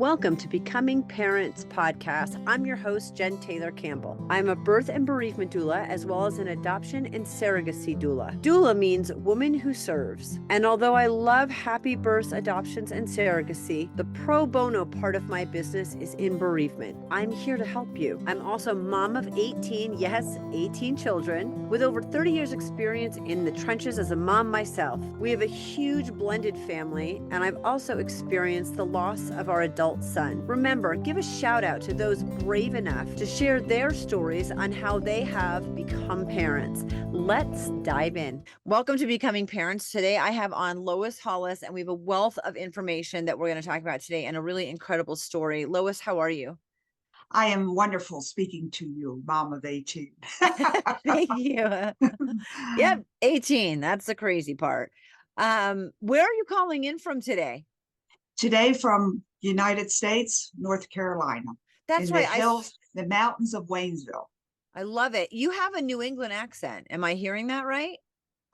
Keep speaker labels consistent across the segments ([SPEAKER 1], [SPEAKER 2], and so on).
[SPEAKER 1] Welcome to Becoming Parents podcast. I'm your host, Jen Taylor Campbell. I'm a birth and bereavement doula, as well as an adoption and surrogacy doula. Doula means woman who serves. And although I love happy births, adoptions, and surrogacy, the pro bono part of my business is in bereavement. I'm here to help you. I'm also mom of 18, yes, 18 children, with over 30 years experience in the trenches as a mom myself. We have a huge blended family, and I've also experienced the loss of our adult son. Remember, give a shout out to those brave enough to share their stories on how they have become parents. Let's dive in. Welcome to Becoming Parents. Today I have on Lois, Hollis, and we have a wealth of information that we're going to talk about today and a really incredible story. Lois, how are you?
[SPEAKER 2] I am wonderful speaking to you, mom of 18.
[SPEAKER 1] Thank you. Yep, 18. That's the crazy part. Where are you calling in from today?
[SPEAKER 2] Today from United States, North Carolina.
[SPEAKER 1] That's
[SPEAKER 2] in
[SPEAKER 1] right.
[SPEAKER 2] the hills, the mountains of Waynesville.
[SPEAKER 1] I love it. You have a New England accent. Am I hearing that right?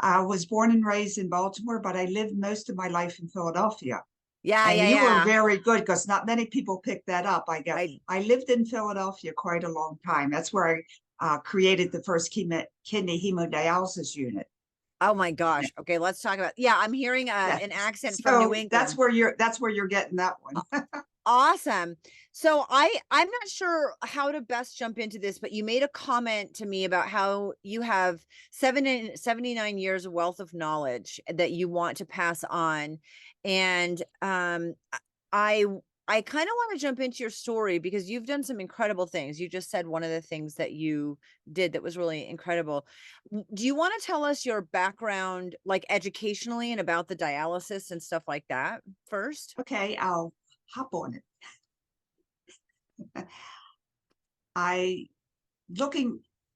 [SPEAKER 2] I was born and raised in Baltimore, but I lived most of my life in Philadelphia.
[SPEAKER 1] Yeah,
[SPEAKER 2] And
[SPEAKER 1] yeah,
[SPEAKER 2] you were
[SPEAKER 1] yeah.
[SPEAKER 2] very good because not many people pick that up, I guess. I lived in Philadelphia quite a long time. That's where I created the first kidney hemodialysis unit.
[SPEAKER 1] Oh my gosh. Okay, let's talk about. Yeah, I'm hearing an accent from New England.
[SPEAKER 2] That's where you're getting that one.
[SPEAKER 1] Awesome. So I'm not sure how to best jump into this, but you made a comment to me about how you have 79 years of wealth of knowledge that you want to pass on. And I I kind of want to jump into your story because you've done some incredible things. You just said one of the things that you did that was really incredible. Do you want to tell us your background, like educationally, and about the dialysis and stuff like that first?
[SPEAKER 2] Okay, I'll hop on it.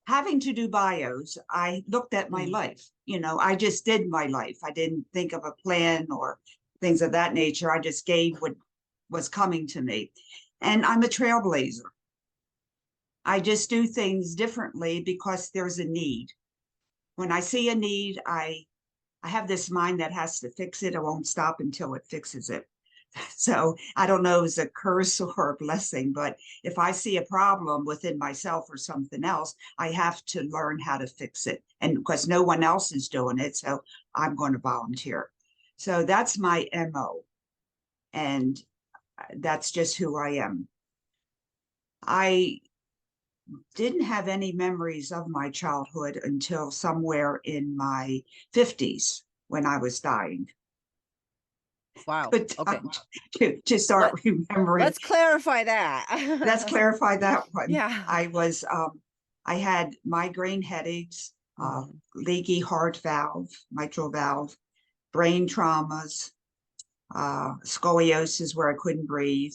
[SPEAKER 2] Having to do bios, I looked at my life. I just did my life. I didn't think of a plan or things of that nature. I just gave what was coming to me. And I'm a trailblazer. I just do things differently because there's a need. When I see a need, I have this mind that has to fix it. I won't stop until it fixes it. So I don't know if it's a curse or a blessing, but if I see a problem within myself or something else, I have to learn how to fix it. And because no one else is doing it, so I'm going to volunteer. So that's my MO. And that's just who I am. I didn't have any memories of my childhood until somewhere in my 50s when I was dying.
[SPEAKER 1] Wow.
[SPEAKER 2] Good time to start remembering.
[SPEAKER 1] Let's clarify that.
[SPEAKER 2] Let's clarify that one.
[SPEAKER 1] Yeah.
[SPEAKER 2] I had migraine headaches, leaky heart valve, mitral valve, brain traumas, scoliosis where I couldn't breathe,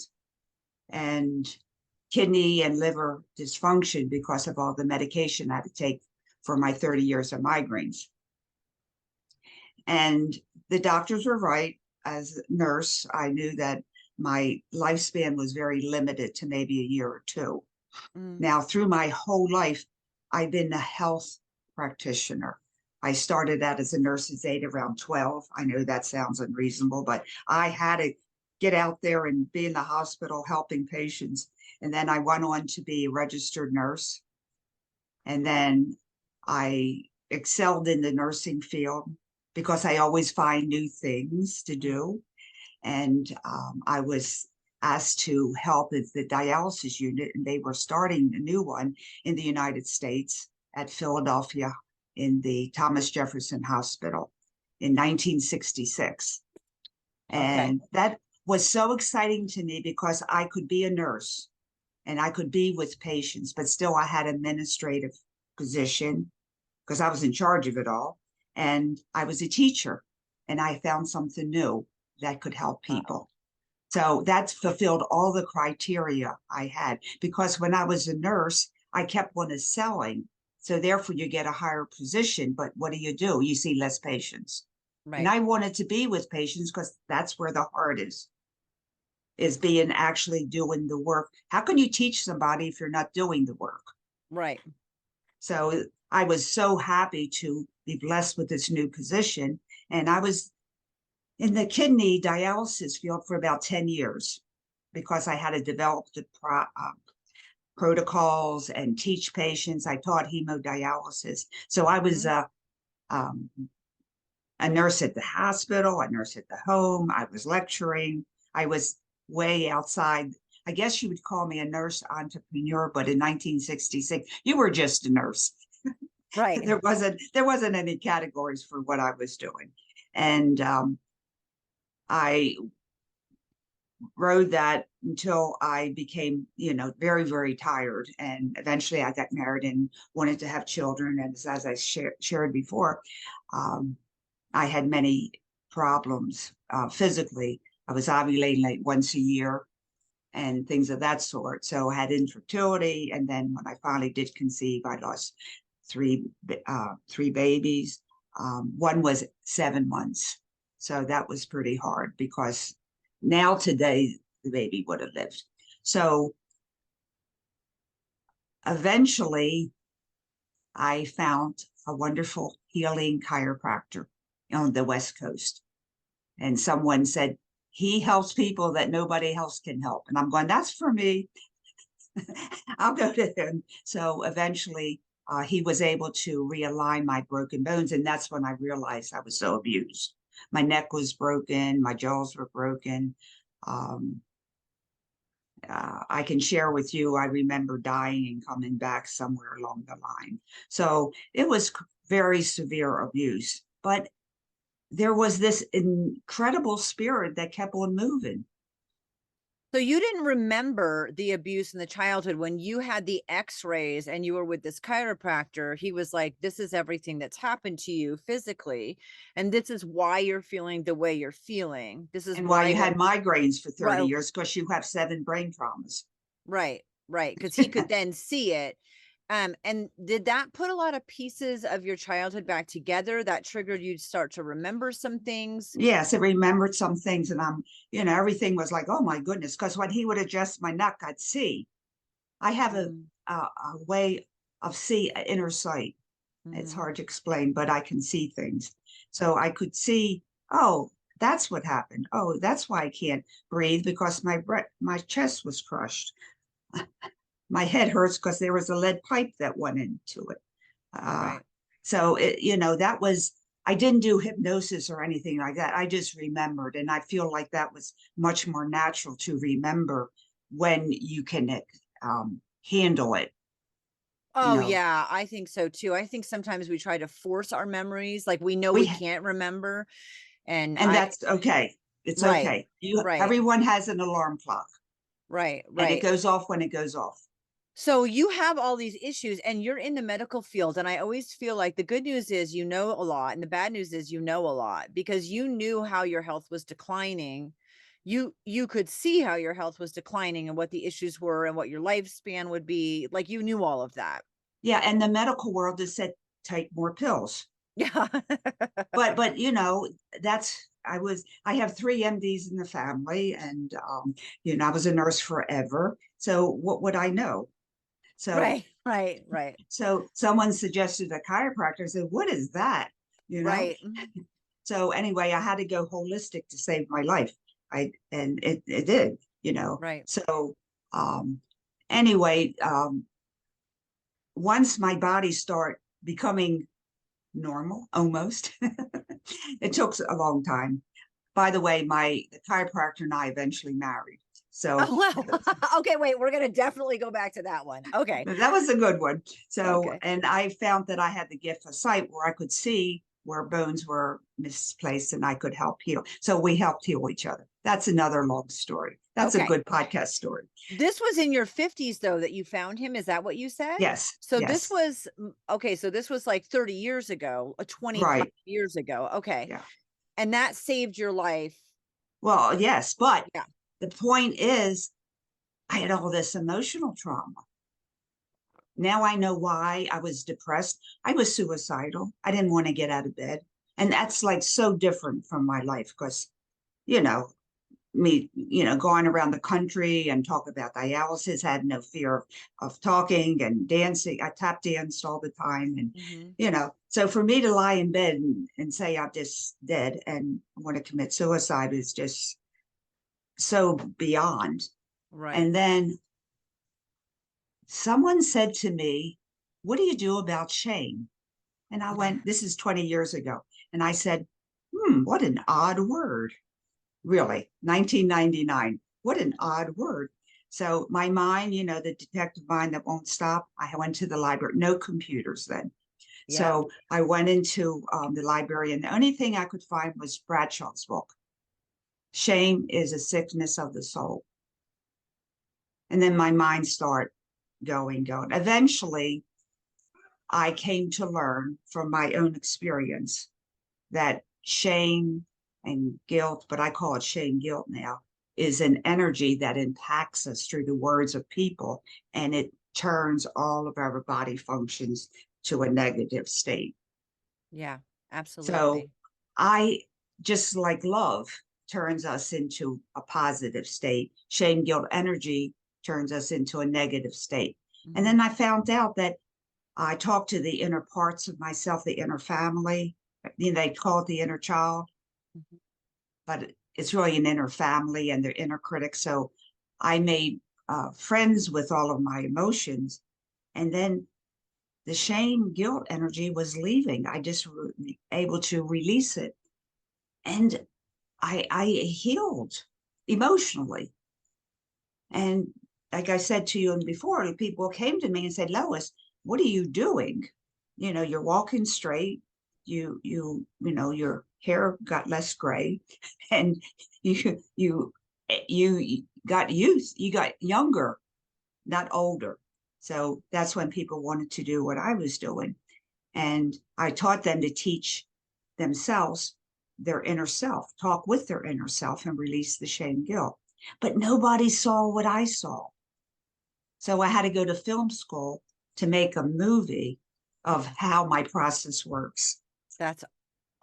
[SPEAKER 2] and kidney and liver dysfunction because of all the medication I had to take for my 30 years of migraines. And the doctors were right. As a nurse, I knew that my lifespan was very limited to maybe a year or two. Now, through my whole life, I've been a health practitioner. I started out as a nurse's aide around 12. I know that sounds unreasonable, but I had to get out there and be in the hospital helping patients. And then I went on to be a registered nurse. And then I excelled in the nursing field because I always find new things to do. And I was asked to help with the dialysis unit, and they were starting a new one in the United States at Philadelphia in the Thomas Jefferson Hospital in 1966. And that was so exciting to me because I could be a nurse and I could be with patients, but still I had an administrative position because I was in charge of it all. And I was a teacher, and I found something new that could help people. So that fulfilled all the criteria I had, because when I was a nurse, I kept on selling. So therefore you get a higher position, but what do? You see less patients. Right. And I wanted to be with patients because that's where the heart is being actually doing the work. How can you teach somebody if you're not doing the work? Right. So I was so happy to be blessed with this new position. And I was in the kidney dialysis field for about 10 years. because I had to develop the protocols and teach patients. I taught hemodialysis. So I was um, a nurse at the hospital, a nurse at the home. I was lecturing. I was way outside. I guess you would call me a nurse entrepreneur, but in 1966, you were just a nurse.
[SPEAKER 1] Right.
[SPEAKER 2] There wasn't any categories for what I was doing. And I rode that until I became, very, very tired. And eventually I got married and wanted to have children. And as I shared before, I had many problems physically. I was ovulating like once a year and things of that sort. So I had infertility. And then when I finally did conceive, I lost three babies. One was 7 months. So that was pretty hard because now today the baby would have lived. So eventually I found a wonderful healing chiropractor on the West Coast. And someone said, he helps people that nobody else can help. And I'm going, that's for me. I'll go to him. So eventually he was able to realign my broken bones. And that's when I realized I was so abused. My neck was broken. My jaws were broken. I can share with you, I remember dying and coming back somewhere along the line. So it was very severe abuse. But there was this incredible spirit that kept on moving.
[SPEAKER 1] So you didn't remember the abuse in the childhood when you had the x-rays and you were with this chiropractor. He was like, this is everything that's happened to you physically. And this is why you're feeling the way you're feeling. This is
[SPEAKER 2] And why you
[SPEAKER 1] that,
[SPEAKER 2] had migraines for 30
[SPEAKER 1] right,
[SPEAKER 2] years, because you have 7 brain traumas.
[SPEAKER 1] right. Because he could then see it. And did that put a lot of pieces of your childhood back together that triggered you to start to remember some things?
[SPEAKER 2] Yes, I remembered some things, and everything was like, oh my goodness, because when he would adjust my neck, I'd see. I have a way of inner sight. It's hard to explain, but I can see things. So I could see, oh, that's what happened. Oh, that's why I can't breathe, because my chest was crushed. My head hurts because there was a lead pipe that went into it.
[SPEAKER 1] Right.
[SPEAKER 2] So that was, I didn't do hypnosis or anything like that. I just remembered. And I feel like that was much more natural to remember when you can handle it.
[SPEAKER 1] Oh, yeah, I think so too. I think sometimes we try to force our memories, like we know we
[SPEAKER 2] we
[SPEAKER 1] can't remember. And
[SPEAKER 2] and that's okay. It's
[SPEAKER 1] right,
[SPEAKER 2] okay.
[SPEAKER 1] right,
[SPEAKER 2] Everyone has an alarm clock,
[SPEAKER 1] right,
[SPEAKER 2] and it
[SPEAKER 1] right.
[SPEAKER 2] goes off when it goes off.
[SPEAKER 1] So you have all these issues and you're in the medical field. And I always feel like the good news is you know a lot, and the bad news is you know a lot because you knew how your health was declining. You could see how your health was declining and what the issues were and what your lifespan would be. Like you knew all of that.
[SPEAKER 2] Yeah, and the medical world has said take more pills.
[SPEAKER 1] Yeah.
[SPEAKER 2] But that's I have 3 MDs in the family, and I was a nurse forever. So what would I know? So
[SPEAKER 1] Right, right, right,
[SPEAKER 2] so someone suggested a chiropractor. I said, what is that? You know?
[SPEAKER 1] right,
[SPEAKER 2] So anyway, I had to go holistic to save my life. And it did,
[SPEAKER 1] right.
[SPEAKER 2] So anyway, once my body start becoming normal, almost, it took a long time. By the way, the chiropractor and I eventually married. So
[SPEAKER 1] Oh, wow. Okay, wait, we're gonna definitely go back to that one. Okay.
[SPEAKER 2] that was a good one. So,
[SPEAKER 1] Okay.
[SPEAKER 2] and I found that I had the gift of sight where I could see where bones were misplaced and I could help heal. So we helped heal each other. That's another long story. That's a
[SPEAKER 1] Okay.
[SPEAKER 2] good podcast story.
[SPEAKER 1] This was in your 50s though that you found him. Is that what you said?
[SPEAKER 2] Yes.
[SPEAKER 1] So this
[SPEAKER 2] Yes.
[SPEAKER 1] was okay, so this was like 30 years ago, 25
[SPEAKER 2] Right.
[SPEAKER 1] years ago. Okay.
[SPEAKER 2] Yeah.
[SPEAKER 1] And that saved your life.
[SPEAKER 2] Well, yes, but
[SPEAKER 1] Yeah.
[SPEAKER 2] the point is, I had all this emotional trauma. Now I know why I was depressed. I was suicidal. I didn't want to get out of bed. And that's like so different from my life because, you know, me, going around the country and talk about dialysis, had no fear of talking and dancing. I tap danced all the time. And, so for me to lie in bed and say I'm just dead and want to commit suicide is just so beyond.
[SPEAKER 1] Right.
[SPEAKER 2] And then someone said to me, "What do you do about shame?" And I went, this is 20 years ago. And I said, what an odd word. Really, 1999. What an odd word. So my mind, the detective mind that won't stop, I went to the library, no computers then.
[SPEAKER 1] Yeah.
[SPEAKER 2] So I went into the library, and the only thing I could find was Bradshaw's book. Shame is a sickness of the soul. And then my mind started going. Eventually, I came to learn from my own experience that shame and guilt, but I call it shame guilt now, is an energy that impacts us through the words of people, and it turns all of our body functions to a negative state.
[SPEAKER 1] Yeah,
[SPEAKER 2] So
[SPEAKER 1] absolutely.
[SPEAKER 2] I just like love turns us into a positive state, shame guilt energy turns us into a negative state. And
[SPEAKER 1] Mm-hmm.
[SPEAKER 2] then I found out that I talked to the inner parts of myself, the inner family. They call it the inner child,
[SPEAKER 1] Mm-hmm.
[SPEAKER 2] but it's really an inner family and their inner critic. So I made friends with all of my emotions. And then the shame, guilt energy was leaving. I just was able to release it. And I healed emotionally. And like I said to you before, people came to me and said, "Lois, what are you doing? You're walking straight. Your hair got less gray, and you got youth. You got younger, not older." So that's when people wanted to do what I was doing. And I taught them to teach themselves their inner self, talk with their inner self, and release the shame guilt. But nobody saw what I saw. So I had to go to film school to make a movie of how my process works.
[SPEAKER 1] That's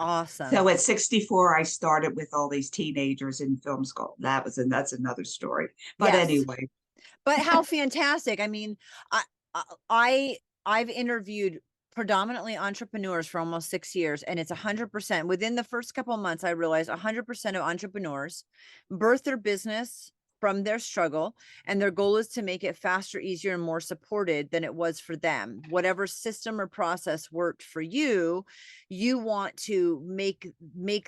[SPEAKER 1] awesome.
[SPEAKER 2] So at 64, I started with all these teenagers in film school. That's another story. But
[SPEAKER 1] Yes.
[SPEAKER 2] anyway,
[SPEAKER 1] But how fantastic. I mean, I I I've interviewed predominantly entrepreneurs for almost 6 years, and it's 100%. Within the first couple of months, I realized 100% of entrepreneurs birth their business from their struggle, and their goal is to make it faster, easier, and more supported than it was for them. Whatever system or process worked for you, you want to make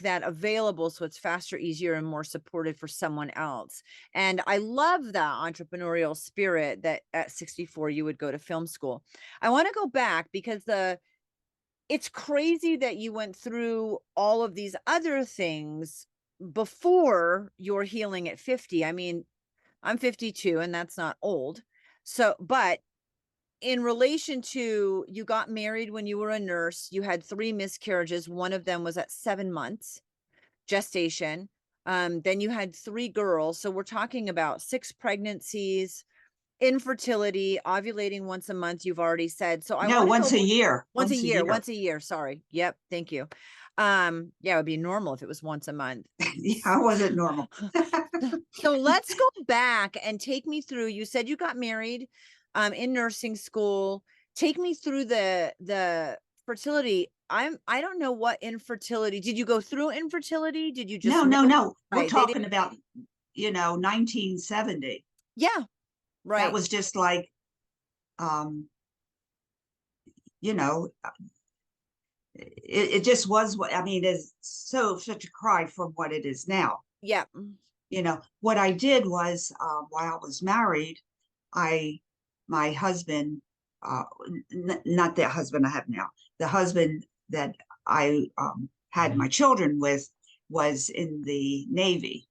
[SPEAKER 1] that available so it's faster, easier, and more supported for someone else. And I love that entrepreneurial spirit that at 64 you would go to film school. I want to go back because it's crazy that you went through all of these other things before your healing at 50. I mean, I'm 52 and that's not old. So, but in relation to you got married when you were a nurse, you had 3 miscarriages. One of them was at 7 months gestation. Then you had 3 girls. So we're talking about 6 pregnancies, infertility, ovulating once a month, you've already said. So I
[SPEAKER 2] no,
[SPEAKER 1] want to
[SPEAKER 2] once
[SPEAKER 1] go
[SPEAKER 2] a year,
[SPEAKER 1] once a
[SPEAKER 2] once a
[SPEAKER 1] year,
[SPEAKER 2] year.
[SPEAKER 1] once a year. Sorry. Yep. Thank you. Yeah, it would be normal if it was once a month.
[SPEAKER 2] Yeah, I wasn't normal.
[SPEAKER 1] So let's go back and take me through. You said you got married in nursing school. Take me through the fertility. I don't know what infertility. Did you go through infertility? Did you just
[SPEAKER 2] No,
[SPEAKER 1] know?
[SPEAKER 2] no, no. We're
[SPEAKER 1] Right. They didn't.
[SPEAKER 2] talking about, 1970.
[SPEAKER 1] Yeah.
[SPEAKER 2] That
[SPEAKER 1] Right.
[SPEAKER 2] was just like, um, you know, it just was what I mean, it's such a cry from what it is now.
[SPEAKER 1] Yeah.
[SPEAKER 2] What I did was while I was married, I, my husband, uh, not the husband I have now, the husband that I had my children with was in the Navy.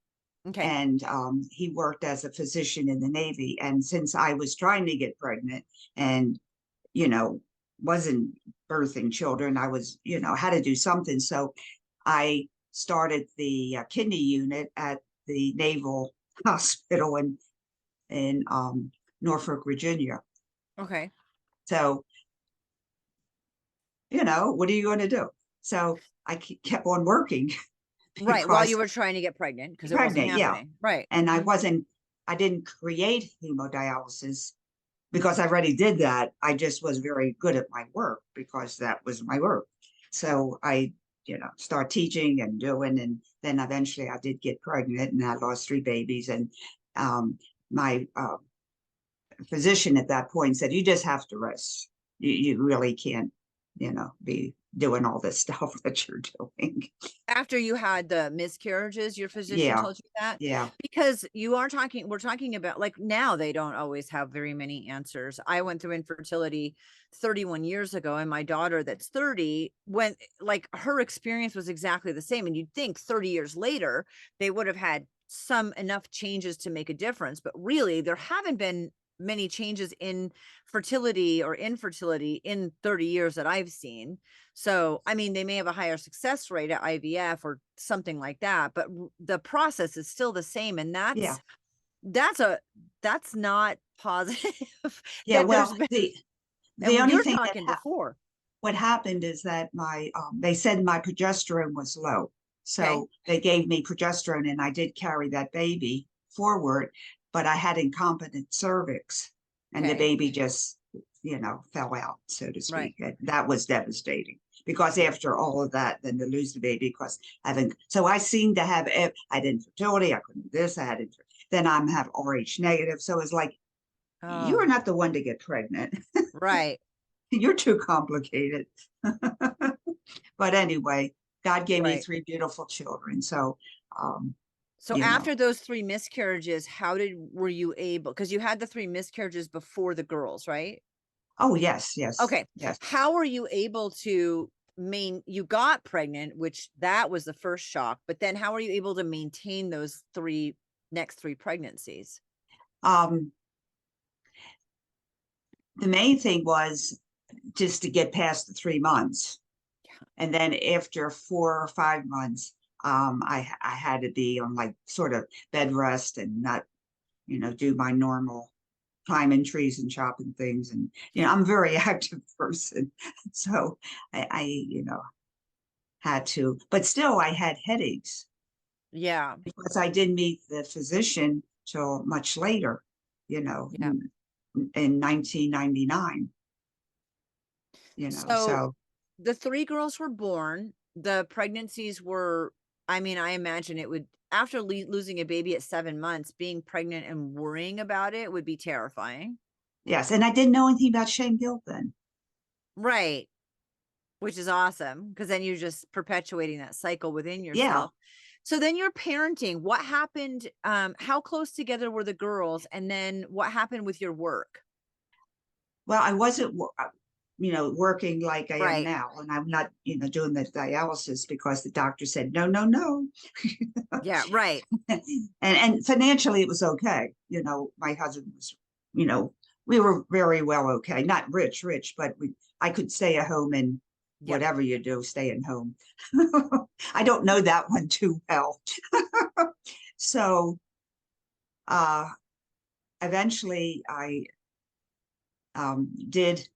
[SPEAKER 1] Okay.
[SPEAKER 2] And he worked as a physician in the Navy. And since I was trying to get pregnant and, you know, wasn't birthing children, I was, had to do something. So I started the kidney unit at the Naval Hospital in Norfolk, Virginia.
[SPEAKER 1] Okay.
[SPEAKER 2] So, what are you going to do? So I kept on working
[SPEAKER 1] Right. While you
[SPEAKER 2] because
[SPEAKER 1] were trying to get pregnant because it wasn't
[SPEAKER 2] pregnant, yeah.
[SPEAKER 1] happening. Right.
[SPEAKER 2] And
[SPEAKER 1] Mhm.
[SPEAKER 2] I didn't create hemodialysis because I already did that. I just was very good at my work because that was my work. So I, start teaching and doing, and then eventually I did get pregnant and I lost 3 babies. And my physician at that point said, you just have to rest. You really can't, be doing all this stuff that you're doing.
[SPEAKER 1] After you had the miscarriages, your physician
[SPEAKER 2] Yeah.
[SPEAKER 1] told you that?
[SPEAKER 2] Yeah.
[SPEAKER 1] Because we're talking about, like, now they don't always have very many answers. I went through infertility 31 years ago, and my daughter that's 30 went, like, her experience was exactly the same. And you'd think 30 years later, they would have had some enough changes to make a difference. But really, there haven't been many changes in fertility or infertility in 30 years that I've seen. So, I mean, they may have a higher success rate at IVF or something like that, but the process is still the same. And
[SPEAKER 2] Yeah.
[SPEAKER 1] that's a, that's not positive
[SPEAKER 2] Yeah.
[SPEAKER 1] that there's
[SPEAKER 2] Well,
[SPEAKER 1] been,
[SPEAKER 2] the
[SPEAKER 1] and
[SPEAKER 2] only
[SPEAKER 1] you're
[SPEAKER 2] thing
[SPEAKER 1] talking before.
[SPEAKER 2] what happened is that they said my progesterone was low.
[SPEAKER 1] Okay.
[SPEAKER 2] So they gave me progesterone and I did carry that baby forward, but I had incompetent cervix and the
[SPEAKER 1] Okay.
[SPEAKER 2] baby just, fell out, so to
[SPEAKER 1] Right.
[SPEAKER 2] speak. That was devastating because
[SPEAKER 1] Yeah.
[SPEAKER 2] after all of that, then to lose the baby because so I seemed to have, I had infertility. I couldn't do this. Then I'm have RH negative. So it's like, you're
[SPEAKER 1] Oh,
[SPEAKER 2] not the one to get pregnant.
[SPEAKER 1] right.
[SPEAKER 2] You're too complicated. But anyway, God gave me
[SPEAKER 1] Right.
[SPEAKER 2] three beautiful children. So, um,
[SPEAKER 1] So
[SPEAKER 2] you know,
[SPEAKER 1] after those three miscarriages, were you able, because you had the three miscarriages before the girls, right?
[SPEAKER 2] oh, yes, yes,
[SPEAKER 1] Okay.
[SPEAKER 2] yes,
[SPEAKER 1] How were you able to you got pregnant, which that was the first shock, but then how are you able to maintain those next three pregnancies?
[SPEAKER 2] um, the main thing was just to get past the 3 months.
[SPEAKER 1] Yeah.
[SPEAKER 2] And then after 4 or 5 months, I had to be on like sort of bed rest and not, do my normal climbing trees and chopping things. And, I'm a very active person. So I had to, but still I had headaches
[SPEAKER 1] Yeah.
[SPEAKER 2] because I didn't meet the physician till much later,
[SPEAKER 1] Yeah.
[SPEAKER 2] in 1999,
[SPEAKER 1] So
[SPEAKER 2] so
[SPEAKER 1] the three girls were born. The pregnancies were, I mean, I imagine it would, after losing a baby at 7 months, being pregnant and worrying about it would be terrifying.
[SPEAKER 2] yes. And I didn't know anything about shame guilt then.
[SPEAKER 1] Right. Which is awesome, because then you're just perpetuating that cycle within
[SPEAKER 2] Yeah.
[SPEAKER 1] yourself. So then your parenting, what happened? How close together were the girls? And then what happened with your work?
[SPEAKER 2] Well, I wasn't, working like I am
[SPEAKER 1] Right.
[SPEAKER 2] now. And I'm not, doing the dialysis because the doctor said, no, no, no.
[SPEAKER 1] Yeah, right.
[SPEAKER 2] And financially it was okay. My husband was, we were very well okay. Not rich, but I could stay at home and
[SPEAKER 1] Yep.
[SPEAKER 2] whatever you do, staying home. I don't know that one too well. So eventually I did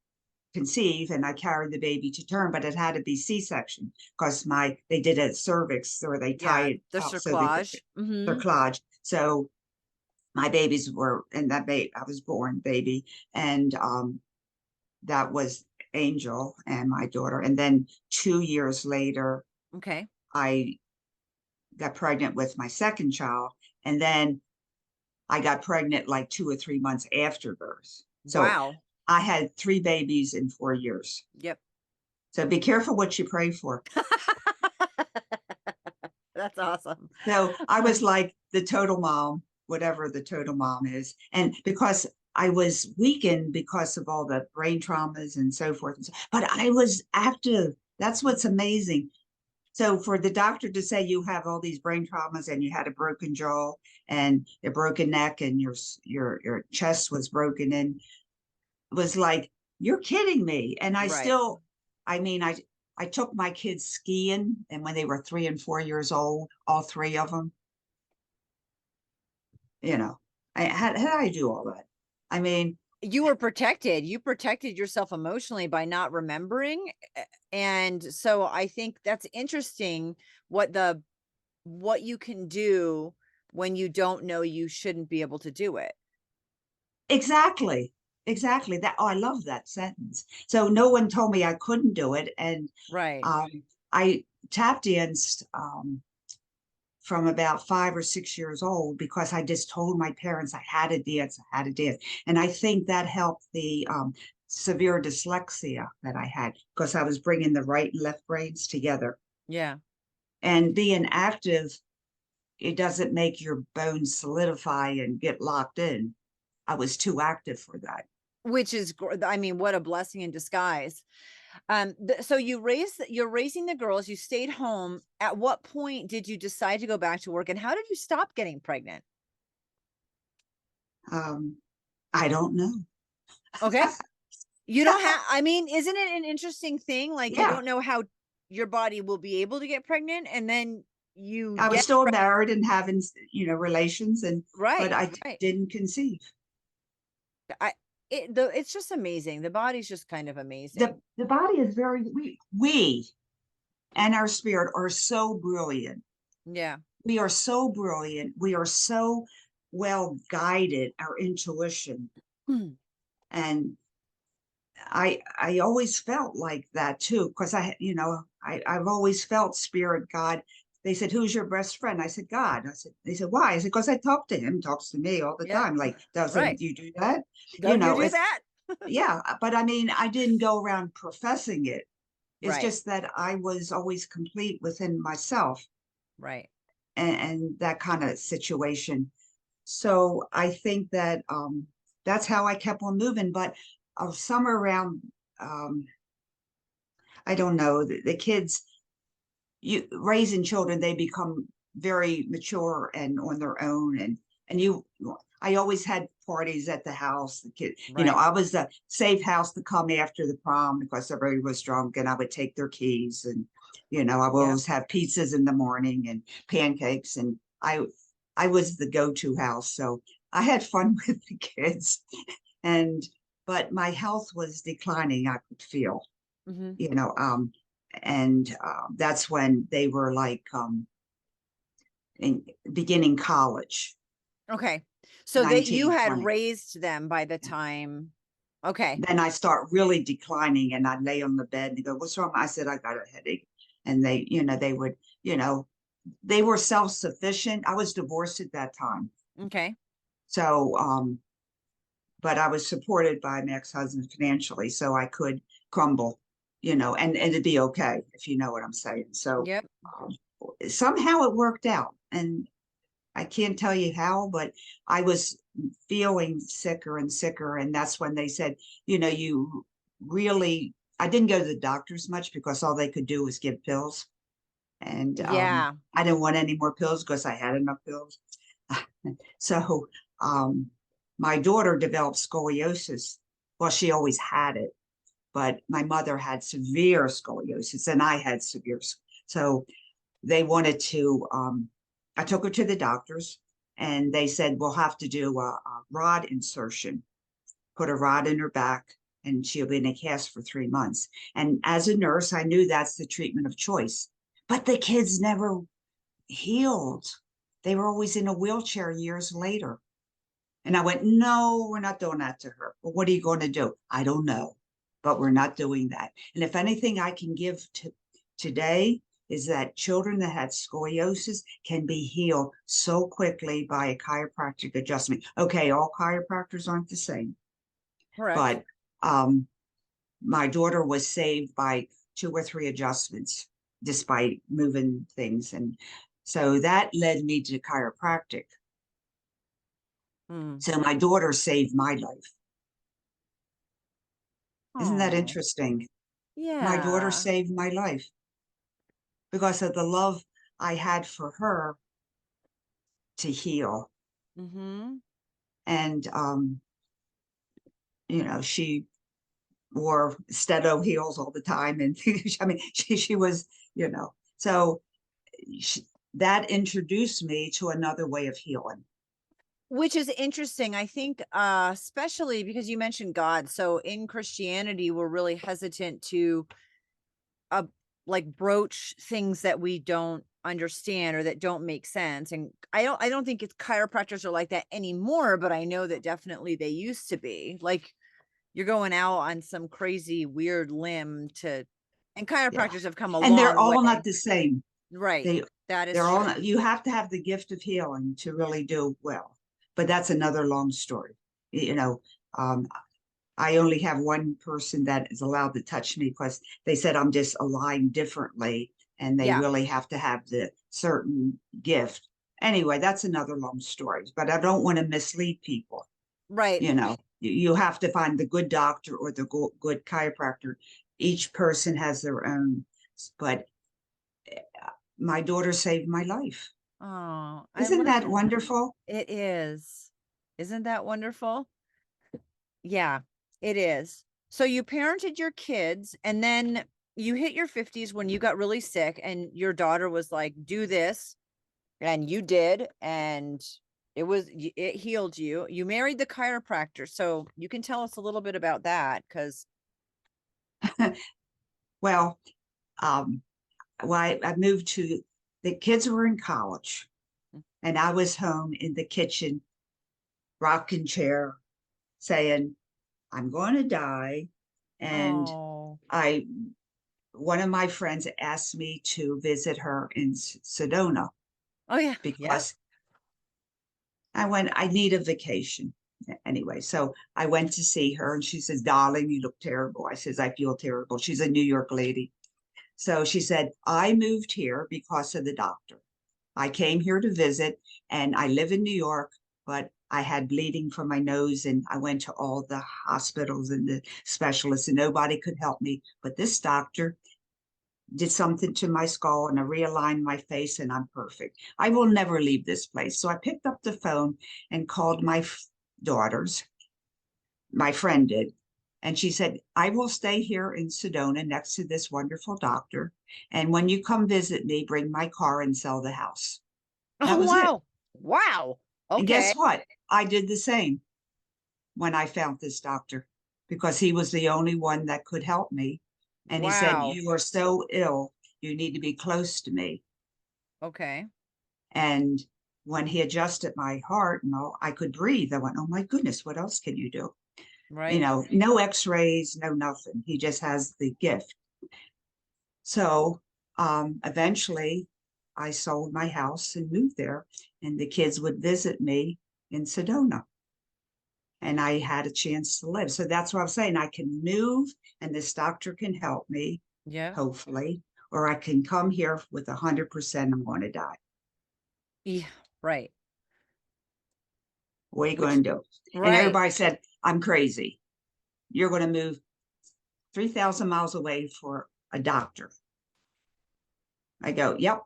[SPEAKER 2] conceive and I carried the baby to term, but it had to be C-section because they did a cervix or they tie
[SPEAKER 1] Yeah,
[SPEAKER 2] it
[SPEAKER 1] the
[SPEAKER 2] up so they could
[SPEAKER 1] cerclage. Mm-hmm.
[SPEAKER 2] cerclage. So my babies were and that baby I was born baby, and that was Angel and my daughter. And then 2 years later,
[SPEAKER 1] Okay.
[SPEAKER 2] I got pregnant with my second child, and then I got pregnant like 2 or 3 months after birth. So
[SPEAKER 1] Wow.
[SPEAKER 2] I had three babies in 4 years.
[SPEAKER 1] Yep.
[SPEAKER 2] So be careful what you pray for.
[SPEAKER 1] That's awesome.
[SPEAKER 2] So I was like the total mom, whatever the total mom is. And because I was weakened because of all the brain traumas and so forth. But I was active. That's what's amazing. So for the doctor to say you have all these brain traumas and you had a broken jaw and a broken neck and your chest was broken in, was like, you're kidding me. And I
[SPEAKER 1] Right.
[SPEAKER 2] still, I mean, I took my kids skiing, and when they were 3 and 4 years old, all three of them, how did I do all that? I mean,
[SPEAKER 1] You were protected. You protected yourself emotionally by not remembering. And so I think that's interesting, what you can do when you don't know you shouldn't be able to do it.
[SPEAKER 2] exactly, exactly that. Oh, I love that sentence. So no one told me I couldn't do it. And
[SPEAKER 1] Right.
[SPEAKER 2] I tap danced from about 5 or 6 years old because I just told my parents I had to dance, I had to dance. And I think that helped the severe dyslexia that I had because I was bringing the right and left brains together.
[SPEAKER 1] Yeah.
[SPEAKER 2] And being active, it doesn't make your bones solidify and get locked in. I was too active for that.
[SPEAKER 1] Which is, I mean, what a blessing in disguise. So you're raising the girls, you stayed home. At what point did you decide to go back to work, and how did you stop getting pregnant?
[SPEAKER 2] Um, I don't know.
[SPEAKER 1] Okay. You don't have, I mean, isn't it an interesting thing? Like, you
[SPEAKER 2] Yeah,
[SPEAKER 1] don't know how your body will be able to get pregnant, and then you
[SPEAKER 2] I was
[SPEAKER 1] get
[SPEAKER 2] still married and having, relations, but
[SPEAKER 1] right,
[SPEAKER 2] I
[SPEAKER 1] right.
[SPEAKER 2] didn't conceive.
[SPEAKER 1] I it's just amazing. The body's just kind of
[SPEAKER 2] The
[SPEAKER 1] amazing.
[SPEAKER 2] the body is very we and our spirit are so brilliant.
[SPEAKER 1] Yeah.
[SPEAKER 2] We are so brilliant. We are so well guided, our intuition. And I always felt like that too, because I've always felt spirit, God. They said, "Who's your best friend?" I said, "God." They said, "Why?" I said, "Because I talk to him, talks to me all the
[SPEAKER 1] Yeah.
[SPEAKER 2] time." Like, doesn't
[SPEAKER 1] Right.
[SPEAKER 2] you do that?
[SPEAKER 1] Don't you do
[SPEAKER 2] It's
[SPEAKER 1] that?
[SPEAKER 2] yeah, but I mean, I didn't go around professing it. It's
[SPEAKER 1] Right.
[SPEAKER 2] just that I was always complete within myself
[SPEAKER 1] Right.
[SPEAKER 2] and that kind of situation. So I think that that's how I kept on moving. But somewhere around, um, I don't know, the kids, you raising children, they become very mature and on their own. And I always had parties at the house. The kid,
[SPEAKER 1] Right.
[SPEAKER 2] I was the safe house to come after the prom because everybody was drunk, and I would take their keys, and I would
[SPEAKER 1] Yeah.
[SPEAKER 2] always have pizzas in the morning and pancakes, and I was the go-to house. So I had fun with the kids, and but my health was declining. I could feel,
[SPEAKER 1] Hmm.
[SPEAKER 2] you know, and that's when they were like in beginning college,
[SPEAKER 1] Okay. So that you
[SPEAKER 2] 19,
[SPEAKER 1] had
[SPEAKER 2] 20.
[SPEAKER 1] raised them by the time. Okay.
[SPEAKER 2] Then I start really declining, and I'd lay on the bed and go, "What's wrong?" I said, "I got a headache." And they would, they were self-sufficient. I was divorced at that time.
[SPEAKER 1] Okay.
[SPEAKER 2] So, but I was supported by my ex-husband financially, so I could crumble, and it'd be okay, if you know what I'm saying. So
[SPEAKER 1] Yep.
[SPEAKER 2] um, somehow it worked out. And I can't tell you how, but I was feeling sicker and sicker. And that's when they said, you really, I didn't go to the doctors much because all they could do was give pills. And
[SPEAKER 1] Yeah.
[SPEAKER 2] I didn't want any more pills because I had enough pills. So um, my daughter developed scoliosis. Well, she always had it, but my mother had severe scoliosis and I had severe. So they wanted to, I took her to the doctors and they said, we'll have to do a rod insertion, put a rod in her back, and she'll be in a cast for 3 months. And as a nurse, I knew that's the treatment of choice. But the kids never healed. They were always in a wheelchair years later. And I went, no, we're not doing that to her. Well, what are you going to do? I don't know, but we're not doing that. And if anything I can give to today is that children that had scoliosis can be healed so quickly by a chiropractic adjustment. Okay, all chiropractors aren't the same,
[SPEAKER 1] Correct.
[SPEAKER 2] but my daughter was saved by 2 or 3 adjustments despite moving things. And so that led me to chiropractic.
[SPEAKER 1] Mm.
[SPEAKER 2] So my daughter saved my life. Isn't that
[SPEAKER 1] Oh,
[SPEAKER 2] interesting? My daughter
[SPEAKER 1] yeah.
[SPEAKER 2] saved my life because of the love I had for her to heal.
[SPEAKER 1] Hmm.
[SPEAKER 2] And, she wore Stedo heels all the time. And I mean, she was, so she, that introduced me to another way of healing.
[SPEAKER 1] Which is interesting. I think, especially because you mentioned God. So in Christianity, we're really hesitant to uh, like broach things that we don't understand or that don't make sense. And I don't think it's chiropractors are like that anymore, but I know that definitely they used to be. Like you're going out on some crazy weird limb to, and
[SPEAKER 2] Yeah.
[SPEAKER 1] chiropractors have come a
[SPEAKER 2] And they're
[SPEAKER 1] long
[SPEAKER 2] all not
[SPEAKER 1] way.
[SPEAKER 2] the same.
[SPEAKER 1] Right. That is
[SPEAKER 2] They're
[SPEAKER 1] true.
[SPEAKER 2] all, you have to have the gift of healing to really do well. But that's another long story. You know, um, I only have one person that is allowed to touch me because they said I'm just aligned differently and they
[SPEAKER 1] Yeah.
[SPEAKER 2] really have to have the certain gift. Anyway, that's another long story, but I don't want to mislead people.
[SPEAKER 1] Right.
[SPEAKER 2] You know, you have to find the good doctor or the good chiropractor. Each person has their own, but my daughter saved my life.
[SPEAKER 1] Oh, I
[SPEAKER 2] Isn't
[SPEAKER 1] love
[SPEAKER 2] that
[SPEAKER 1] that.
[SPEAKER 2] wonderful?
[SPEAKER 1] It is. Isn't that wonderful? Yeah, it is. So you parented your kids and then you hit your 50s when you got really sick and your daughter was like, do this. And you did. And it healed you. You married the chiropractor. So you can tell us a little bit about that because,
[SPEAKER 2] Well, um, I moved to, the kids were in college and I was home in the kitchen, rocking chair, saying, I'm going to die. And
[SPEAKER 1] oh,
[SPEAKER 2] I, one of my friends asked me to visit her in Sedona
[SPEAKER 1] oh, yeah. Yeah.
[SPEAKER 2] because I went, I need a vacation. Anyway, so I went to see her and she says, darling, you look terrible. I says, I feel terrible. She's a New York lady. So she said, I moved here because of the doctor. I came here to visit and I live in New York, but I had bleeding from my nose and I went to all the hospitals and the specialists and nobody could help me. But this doctor did something to my skull and I realigned my face and I'm perfect. I will never leave this place. So I picked up the phone and called my daughters. My friend did. And she said, I will stay here in Sedona next to this wonderful doctor. And when you come visit me, bring my car and sell the house. That
[SPEAKER 1] Oh,
[SPEAKER 2] was it.
[SPEAKER 1] wow. Wow.
[SPEAKER 2] And
[SPEAKER 1] Okay.
[SPEAKER 2] guess what? I did the same when I found this doctor because he was the only one that could help me. And he said,
[SPEAKER 1] Wow.
[SPEAKER 2] you are so ill, you need to be close to me.
[SPEAKER 1] Okay.
[SPEAKER 2] And when he adjusted my heart and all, I could breathe. I went, oh my goodness, what else can you do? You
[SPEAKER 1] Right.
[SPEAKER 2] know, no x-rays, no nothing. He just has the gift. So eventually I sold my house and moved there and the kids would visit me in Sedona and I had a chance to live. So that's what I'm saying. I can move and this doctor can help me,
[SPEAKER 1] Yeah.
[SPEAKER 2] hopefully, or I can come here with 100% I'm going to die.
[SPEAKER 1] Yeah. Right.
[SPEAKER 2] What are you
[SPEAKER 1] Which,
[SPEAKER 2] going to do? And
[SPEAKER 1] right.
[SPEAKER 2] everybody said, I'm crazy. You're going to move 3,000 miles away for a doctor. I go, yep.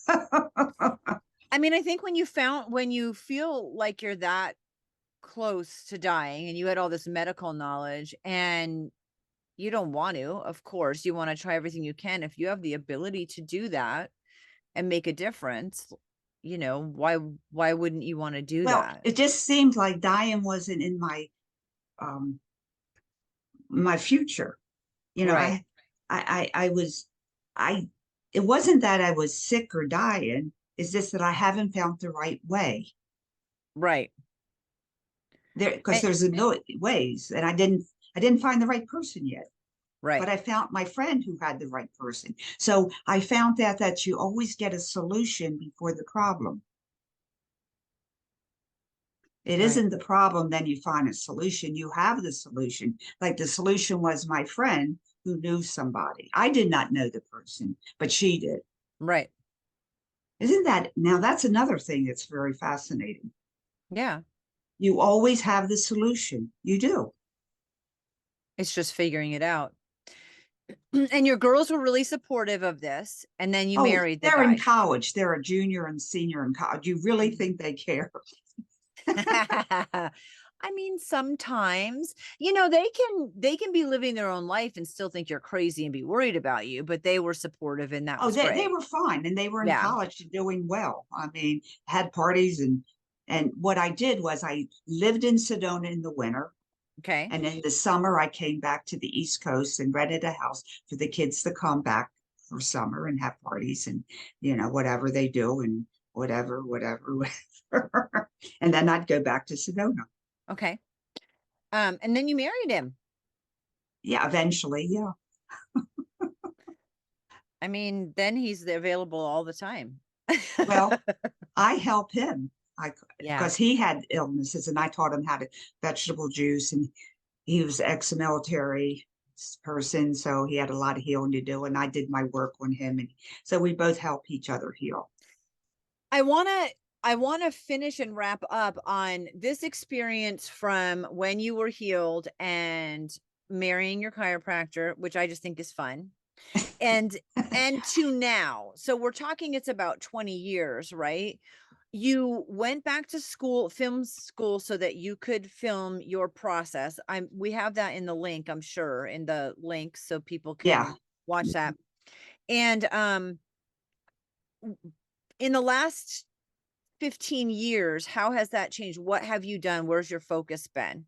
[SPEAKER 1] I mean, I think when you feel like you're that close to dying and you had all this medical knowledge and you don't want to, of course, you want to try everything you can. If you have the ability to do that and make a difference, why wouldn't you want to do
[SPEAKER 2] Well,
[SPEAKER 1] that?
[SPEAKER 2] it just seemed like dying wasn't in um my future. You know,
[SPEAKER 1] Right.
[SPEAKER 2] I was I it wasn't that I was sick or dying, it's just that I haven't found the right way.
[SPEAKER 1] Right.
[SPEAKER 2] There because
[SPEAKER 1] And,
[SPEAKER 2] there's a no ways and I didn't find the right person yet. But
[SPEAKER 1] right.
[SPEAKER 2] I found my friend who had the right person. So I found that you always get a solution before the problem. It
[SPEAKER 1] Right.
[SPEAKER 2] isn't the problem, then you find a solution. You have the solution. Like the solution was my friend who knew somebody. I did not know the person, but she did.
[SPEAKER 1] Right.
[SPEAKER 2] Isn't that now? That's another thing that's very fascinating.
[SPEAKER 1] Yeah.
[SPEAKER 2] You always have the solution. You do.
[SPEAKER 1] It's just figuring it out. And your girls were really supportive of this. And then you
[SPEAKER 2] Oh,
[SPEAKER 1] married the
[SPEAKER 2] they're in
[SPEAKER 1] guy.
[SPEAKER 2] college. They're a junior and senior in college. You really think they care?
[SPEAKER 1] I mean, sometimes, they can be living their own life and still think you're crazy and be worried about you, but they were supportive and that
[SPEAKER 2] Oh,
[SPEAKER 1] was
[SPEAKER 2] they
[SPEAKER 1] great.
[SPEAKER 2] were fine and they were in
[SPEAKER 1] Yeah.
[SPEAKER 2] college and doing well. I mean, had parties and what I did was I lived in Sedona in the winter.
[SPEAKER 1] Okay.
[SPEAKER 2] And in the summer, I came back to the East Coast and rented a house for the kids to come back for summer and have parties and, whatever they do and whatever. And then I'd go back to Sedona.
[SPEAKER 1] Okay. And then you married him.
[SPEAKER 2] Yeah, eventually. Yeah.
[SPEAKER 1] I mean, then he's available all the time.
[SPEAKER 2] Well, I help him.
[SPEAKER 1] Yeah.
[SPEAKER 2] Because he had illnesses and I taught him how to vegetable juice, and he was ex-military person. So he had a lot of healing to do. And I did my work on him. And so we both help each other heal.
[SPEAKER 1] I want to finish and wrap up on this experience from when you were healed and marrying your chiropractor, which I just think is fun. And to now. So we're talking it's about 20 years, right? You went back to school, film school, so that you could film your process. We have that in the link, I'm sure, in the link so people
[SPEAKER 2] Yeah.
[SPEAKER 1] can watch that. And in the last 15 years, how has that changed? What have you done? Where's your focus been?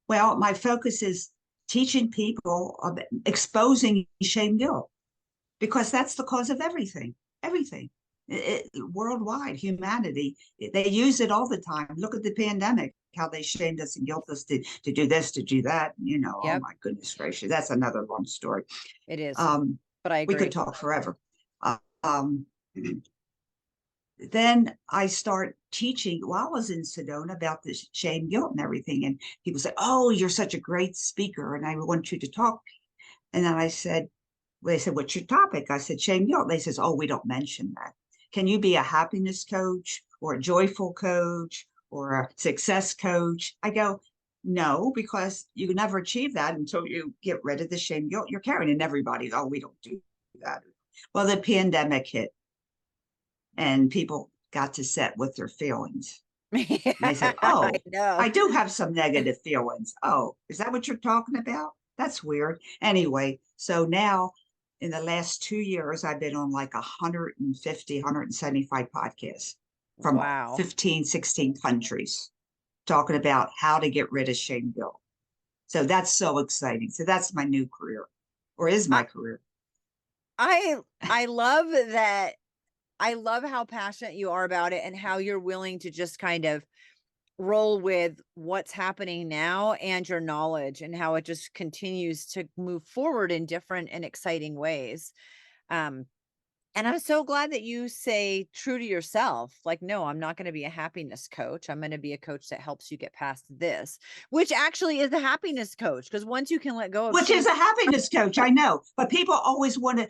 [SPEAKER 2] Well, my focus is teaching people, exposing shame, guilt, because that's the cause of everything, everything. Worldwide, humanity, they use it all the time. Look at the pandemic, how they shamed us and guilt us to do this, to do that. Oh
[SPEAKER 1] Yep,
[SPEAKER 2] my goodness gracious, that's another long story.
[SPEAKER 1] it is.
[SPEAKER 2] Um,
[SPEAKER 1] But I
[SPEAKER 2] we could
[SPEAKER 1] agree.
[SPEAKER 2] talk forever. Um, then I start teaching while I was in Sedona about this shame, guilt, and everything. And people say, "Oh, you're such a great speaker, and I want you to talk." And then I said, they said, "What's your topic?" I said, "Shame, guilt." They says, "Oh, we don't mention that. Can you be a happiness coach or a joyful coach or a success coach?" I go, "No, because you can never achieve that until you get rid of the shame, guilt you're carrying." And everybody, "Oh, we don't do that." Well, the pandemic hit and people got to sit with their feelings.
[SPEAKER 1] Yeah,
[SPEAKER 2] And they said,
[SPEAKER 1] I
[SPEAKER 2] "Oh,
[SPEAKER 1] know.
[SPEAKER 2] I do have some negative feelings. Oh, is that what you're talking about? That's weird." Anyway, so now in the last 2 years, I've been on like 150, 175 podcasts from
[SPEAKER 1] Wow.
[SPEAKER 2] 15, 16 countries talking about how to get rid of shame, guilt. So that's so exciting. So that's my new career, or is
[SPEAKER 1] I
[SPEAKER 2] my career.
[SPEAKER 1] I I love that. I love how passionate you are about it and how you're willing to just kind of roll with what's happening now and your knowledge and how it just continues to move forward in different and exciting ways. Um, and I'm so glad that you say true to yourself. Like, no, I'm not going to be a happiness coach. I'm going to be a coach that helps you get past this, which actually is a happiness coach. Because once you can let go of
[SPEAKER 2] Which
[SPEAKER 1] shame,
[SPEAKER 2] is a happiness coach, I know. But people always want to,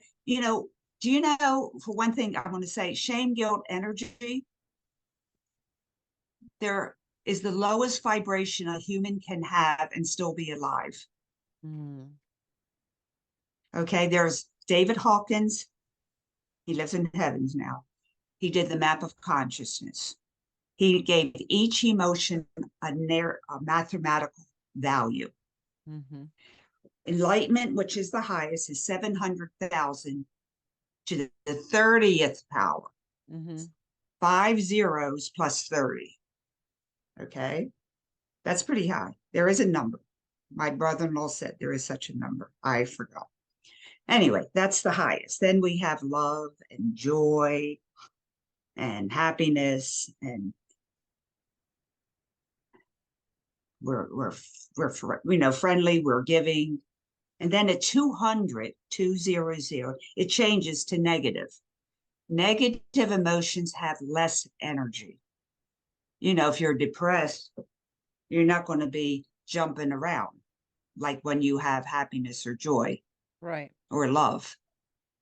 [SPEAKER 2] do you know, for one thing, I want to say shame, guilt, energy, there is the lowest vibration a human can have and still be alive.
[SPEAKER 1] mm,
[SPEAKER 2] Okay. There's David Hawkins. He lives in heavens now. He did the map of consciousness. He gave each emotion a mathematical value.
[SPEAKER 1] mm-hmm,
[SPEAKER 2] Enlightenment, which is the highest, is 700,000 to the 30th power.
[SPEAKER 1] mm-hmm.
[SPEAKER 2] 5 zeros plus 30. Okay. That's pretty high. There is a number. My brother-in-law said there is such a number. I forgot. Anyway, that's the highest. Then we have love and joy and happiness, and we're friendly, we're giving. And then at 200, 200, it changes to negative. Negative emotions have less energy. If you're depressed, you're not going to be jumping around like when you have happiness or joy
[SPEAKER 1] Right.
[SPEAKER 2] or love.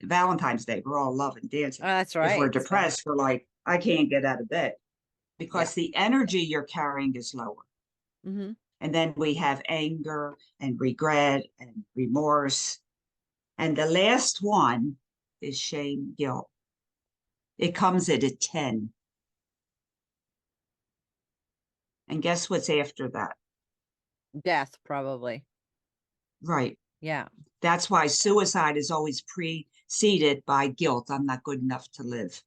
[SPEAKER 2] Valentine's Day, we're all loving dancing.
[SPEAKER 1] That's
[SPEAKER 2] If we're
[SPEAKER 1] right. So,
[SPEAKER 2] depressed, we're like, I can't get out of bed
[SPEAKER 1] yeah.
[SPEAKER 2] because the energy you're carrying is lower.
[SPEAKER 1] Mm-hmm.
[SPEAKER 2] And then we have anger and regret and remorse. And the last one is shame, guilt. It comes at a 10. And guess what's after that?
[SPEAKER 1] Death, probably.
[SPEAKER 2] Right.
[SPEAKER 1] Yeah.
[SPEAKER 2] That's why suicide is always preceded by guilt. I'm not good enough to live.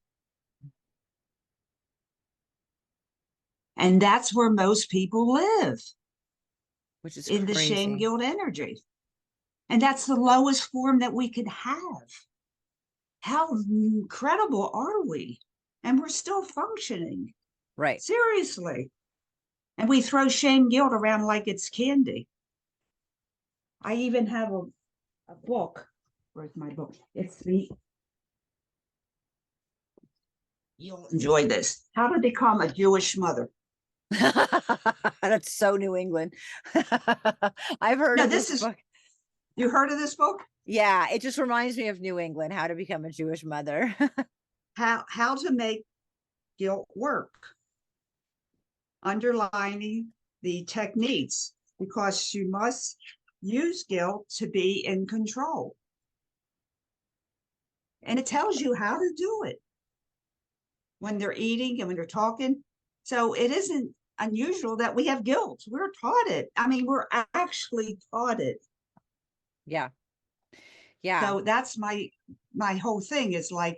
[SPEAKER 2] And that's where most people live,
[SPEAKER 1] Which is
[SPEAKER 2] in the shame,
[SPEAKER 1] crazy.
[SPEAKER 2] guilt energy. And that's the lowest form that we could have. How incredible are we? And we're still functioning.
[SPEAKER 1] Right.
[SPEAKER 2] Seriously. And we throw shame, guilt around like it's candy. I even have a book Where's my book? It's the, you'll enjoy this. How to Become a Jewish Mother.
[SPEAKER 1] That's so New England. I've heard
[SPEAKER 2] No,
[SPEAKER 1] of
[SPEAKER 2] this
[SPEAKER 1] this
[SPEAKER 2] is,
[SPEAKER 1] book.
[SPEAKER 2] you heard of this book?
[SPEAKER 1] Yeah, it just reminds me of New England, How to Become a Jewish Mother.
[SPEAKER 2] How to make guilt work. Underlining the techniques, because you must use guilt to be in control. And it tells you how to do it when they're eating and when they're talking. So it isn't unusual that we have guilt. We're taught it. I mean, we're actually taught it.
[SPEAKER 1] Yeah. Yeah.
[SPEAKER 2] So that's my whole thing is like,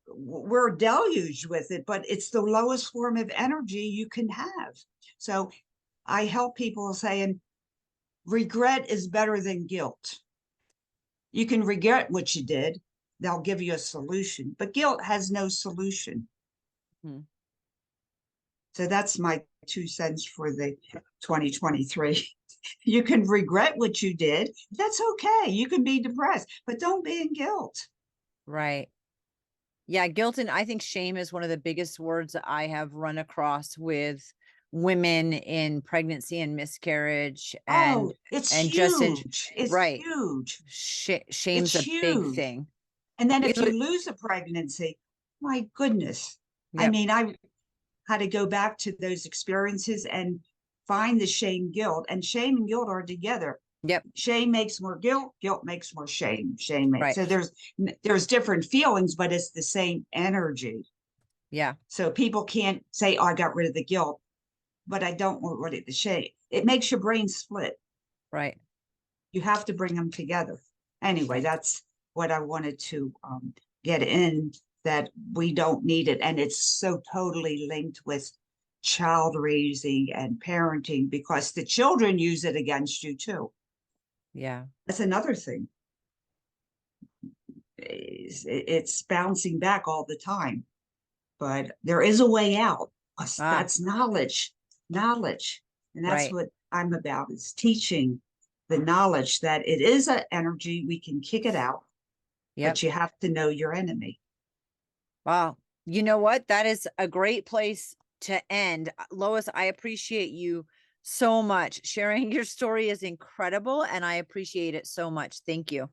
[SPEAKER 2] we're deluged with it, but it's the lowest form of energy you can have. So I help people saying regret is better than guilt. You can regret what you did. They'll give you a solution, but guilt has no solution.
[SPEAKER 1] Hmm.
[SPEAKER 2] So that's my 2 cents for the 2023. You can regret what you did. That's okay. You can be depressed, but don't be in guilt.
[SPEAKER 1] Right. Yeah, guilt and I think shame is one of the biggest words that I have run across with women in pregnancy and miscarriage
[SPEAKER 2] Oh, it's
[SPEAKER 1] and just in
[SPEAKER 2] huge. It's
[SPEAKER 1] right.
[SPEAKER 2] huge.
[SPEAKER 1] Shame's
[SPEAKER 2] It's
[SPEAKER 1] a big
[SPEAKER 2] huge.
[SPEAKER 1] thing.
[SPEAKER 2] And then if
[SPEAKER 1] Because
[SPEAKER 2] you lose a pregnancy, my goodness. I
[SPEAKER 1] yep.
[SPEAKER 2] mean, I had to go back to those experiences and find the shame, guilt, and shame and guilt are together.
[SPEAKER 1] Yep.
[SPEAKER 2] Shame makes more guilt, guilt makes more shame, shame makes.
[SPEAKER 1] Right.
[SPEAKER 2] So there's different feelings, but it's the same energy.
[SPEAKER 1] Yeah.
[SPEAKER 2] So people can't say, oh, I got rid of the guilt, but I don't want rid of the shame. It makes your brain split.
[SPEAKER 1] Right.
[SPEAKER 2] You have to bring them together. Anyway, that's what I wanted to get in, that we don't need it. And it's so totally linked with child raising and parenting, because the children use it against you too.
[SPEAKER 1] Yeah.
[SPEAKER 2] That's another thing. It's bouncing back all the time, but there is a way out. That's knowledge. And that's
[SPEAKER 1] right.
[SPEAKER 2] what I'm about, is teaching the knowledge that it is an energy. We can kick it out,
[SPEAKER 1] Yep.
[SPEAKER 2] but you have to know your enemy.
[SPEAKER 1] Wow. You know what? That is a great place to end. Lois, I appreciate you so much. Sharing your story is incredible, and I appreciate it so much. Thank you.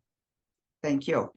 [SPEAKER 2] Thank you.